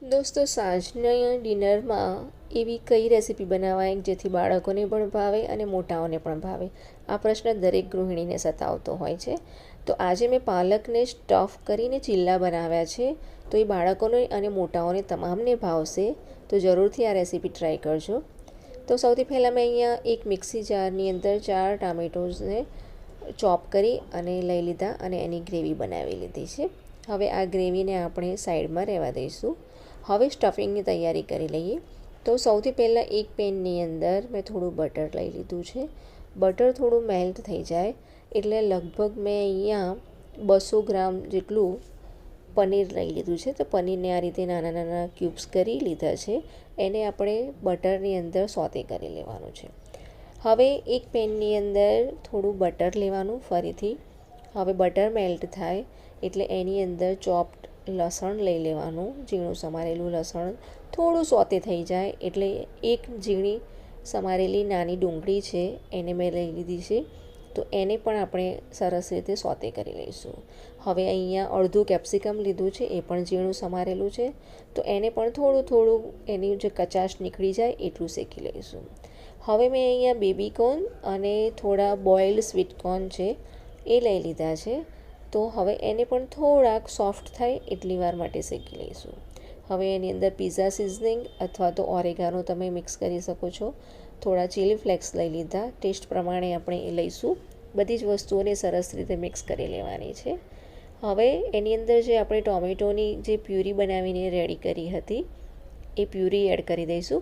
દોસ્તો, સાંજના ડિનરમાં એવી કઈ રેસીપી બનાવાય જેથી બાળકોને પણ ભાવે અને મોટાઓને પણ ભાવે? આ પ્રશ્ન દરેક ગૃહિણીને સતાવતો હોય છે. તો આજે મેં પાલકને સ્ટફ કરીને ચીલા બનાવ્યા છે. તો એ બાળકોને અને મોટાઓને તમામને ભાવશે. તો જરૂરથી આ રેસીપી ટ્રાય કરજો. તો સૌથી પહેલાં મેં અહીંયા એક મિક્સી જારની અંદર 4 ટામેટોઝને ચોપ કરી અને લઈ લીધા અને એની ગ્રેવી બનાવી લીધી છે. હવે આ ગ્રેવીને આપણે સાઈડમાં રહેવા દઈશું. હવે સ્ટફિંગની તૈયારી કરી લઈએ. તો સૌથી પહેલાં એક પેનની અંદર મેં થોડું બટર લઈ લીધું છે. બટર થોડું મેલ્ટ થઈ જાય એટલે લગભગ મેં અહીંયા 200 ગ્રામ જેટલું પનીર લઈ લીધું છે. તો પનીરને આ રીતે નાના નાના ક્યુબ્સ કરી લીધા છે. એને આપણે બટરની અંદર સોતે કરી લેવાનું છે. હવે એક પેનની અંદર થોડું બટર લેવાનું ફરીથી. હવે બટર મેલ્ટ થાય એટલે એની અંદર ચોપ્ડ લસણ લઈ લેવાનું, ઝીણું સમારેલું લસણ. થોડું સોતે થઈ જાય એટલે એક ઝીણી સમારેલી નાની ડુંગળી છે એને મેં લઈ લીધી છે. તો એને પણ આપણે સરસ રીતે સોતે કરી લઈશું. હવે અહીંયા અડધું કેપ્સિકમ લીધું છે, એ પણ ઝીણું સમારેલું છે. તો એને પણ થોડું થોડું એની જે કચાશ નીકળી જાય એટલું શેકી લઈશું. હવે મેં અહીંયા બેબી કોર્ન અને થોડા બોઇલ્ડ સ્વીટ કોર્ન છે એ લઈ લીધા છે. તો હવે એને પણ થોડાક સોફ્ટ થાય એટલી વાર માટે શેકી લઈશું. હવે એની અંદર પિઝા સિઝનિંગ અથવા તો ઓરેગાનો તમે મિક્સ કરી શકો છો. થોડા ચીલી ફ્લેક્સ લઈ લીધા, ટેસ્ટ પ્રમાણે આપણે એ લઈશું. બધી જ વસ્તુઓને સરસ રીતે મિક્સ કરી લેવાની છે. હવે એની અંદર જે આપણે ટોમેટોની જે પ્યુરી બનાવીને રેડી કરી હતી એ પ્યુરી એડ કરી દઈશું.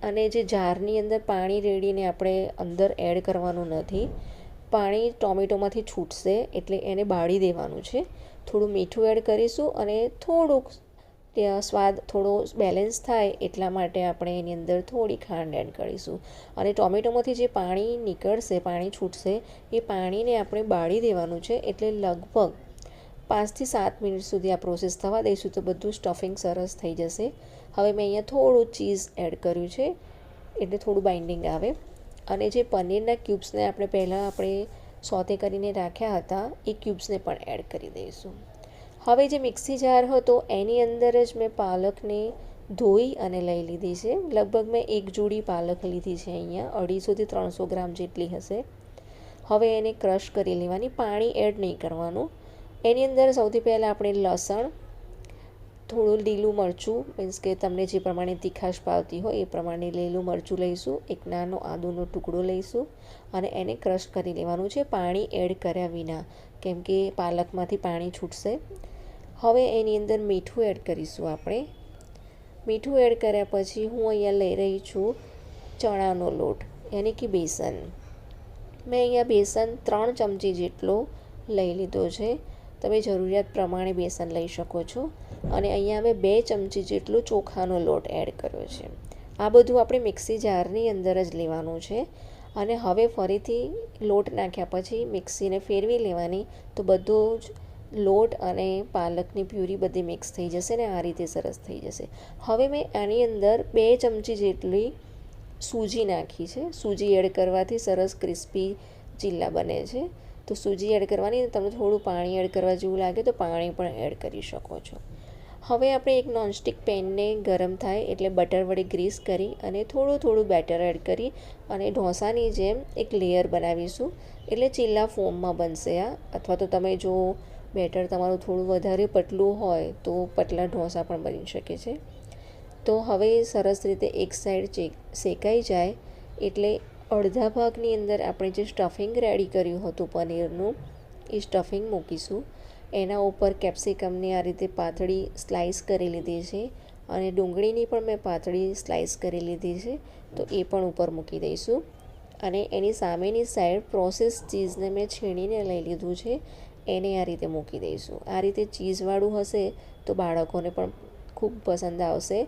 અને જે જારની અંદર પાણી રેડીને આપણે અંદર એડ કરવાનું નથી. પાણી ટોમેટોમાંથી છૂટશે એટલે એને બાળી દેવાનું છે. થોડું મીઠું એડ કરીશું અને થોડુંક સ્વાદ થોડો બેલેન્સ થાય એટલા માટે આપણે એની અંદર થોડી ખાંડ એડ કરીશું. અને ટોમેટોમાંથી જે પાણી નીકળશે, પાણી છૂટશે, એ પાણીને આપણે બાળી દેવાનું છે. એટલે લગભગ 5 થી 7 મિનિટ સુધી આ પ્રોસેસ થવા દઈશું તો બધું સ્ટફિંગ સરસ થઈ જશે. હવે મેં અહીંયા થોડું ચીઝ એડ કર્યું છે એટલે થોડું બાઇન્ડિંગ આવે. અને જે પનીરના ક્યુબ્સને આપણે સોતે કરીને રાખ્યા હતા એ ક્યુબ્સને પણ એડ કરી દઈશું. હવે જે મિક્સી જાર હતો એની અંદર જ મેં પાલકને ધોઈ અને લઈ લીધી છે. લગભગ મેં એક જોડી પાલક લીધી છે, અહીંયા 250 થી 300 ગ્રામ જેટલી હશે. હવે એને ક્રશ કરી લેવાની, પાણી એડ નહીં કરવાનું. એની અંદર સૌથી પહેલાં આપણે લસણ, થોડું લીલું મરચું, મીન્સ કે તમને જે પ્રમાણે તીખાશ ભાવતી હોય એ પ્રમાણે લીલું મરચું લઈશું. એક નાનો આદુનો ટુકડો લઈશું અને એને ક્રશ કરી લેવાનું છે, પાણી એડ કર્યા વિના, કેમ કે પાલકમાંથી પાણી છૂટશે. હવે એની અંદર મીઠું એડ કરીશું આપણે. મીઠું એડ કર્યા પછી હું અહીંયા લઈ રહી છું ચણાનો લોટ, યાની કે બેસન. મેં અહીંયા બેસન 3 ચમચી જેટલો લઈ લીધો છે. તમે જરૂરિયાત પ્રમાણે બેસન લઈ શકો છો. અને અહીંયા અમે 2 ચમચી જેટલો ચોખાનો લોટ એડ કર્યો છે. આ બધું આપણે મિક્સી જારની અંદર જ લેવાનું છે. અને હવે ફરીથી લોટ નાખ્યા પછી મિક્સીને ફેરવી લેવાની, તો બધો જ લોટ અને પાલકની પ્યુરી બધી મિક્સ થઈ જશે ને આ રીતે સરસ થઈ જશે. હવે મેં આની અંદર 2 ચમચી જેટલી સૂજી નાખી છે. સૂજી એડ કરવાથી સરસ ક્રિસ્પી ચીલા બને છે. તો સૂજી એડ કરવાની, તમને થોડું પાણી એડ કરવા જેવું લાગે તો પાણી પણ એડ કરી શકો છો. હવે આપણે એક નોનસ્ટિક પેનને ગરમ થાય એટલે બટર વડે ગ્રીસ કરી અને થોડું થોડું બેટર એડ કરી અને ઢોસાની જેમ એક લેયર બનાવીશું. એટલે ચીલા ફોર્મમાં બનશે આ. અથવા તો તમે જો બેટર તમારું થોડું વધારે પતલું હોય તો પતલા ઢોસા પણ બની શકે છે. તો હવે સરસ રીતે એક સાઈડ શેકાઈ જાય એટલે અડધા ભાગની અંદર આપણે જે સ્ટફિંગ રેડી કર્યું હતું પનીરનું, એ સ્ટફિંગ મૂકીશું. એના ઉપર કેપ્સિકમની આ રીતે પાતળી સ્લાઈસ કરી લીધી છે અને ડુંગળીની પણ મેં પાતળી સ્લાઈસ કરી લીધી છે. તો એ પણ ઉપર મૂકી દઈશું. અને એની સામેની સાઈડ પ્રોસેસ ચીઝને મેં છીણીને લઈ લીધું છે, એને આ રીતે મૂકી દઈશું. આ રીતે ચીઝવાળું હશે તો બાળકોને પણ ખૂબ પસંદ આવશે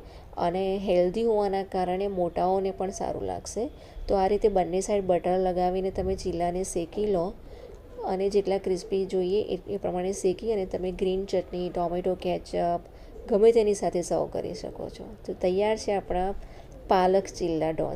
અને હેલ્ધી હોવાના કારણે મોટાઓને પણ સારું લાગશે. તો આ રીતે બંને સાઈડ બટર લગાવીને તમે ચીલાને શેકી લો અને જેટલા ક્રિસ્પી જોઈએ એ પ્રમાણે શેકી અને તમે ગ્રીન ચટણી, ટોમેટો કેચઅપ ગમે તેની સાથે સર્વ કરી શકો છો. તો તૈયાર છે આપણા પાલક ચીલા ઢોસા.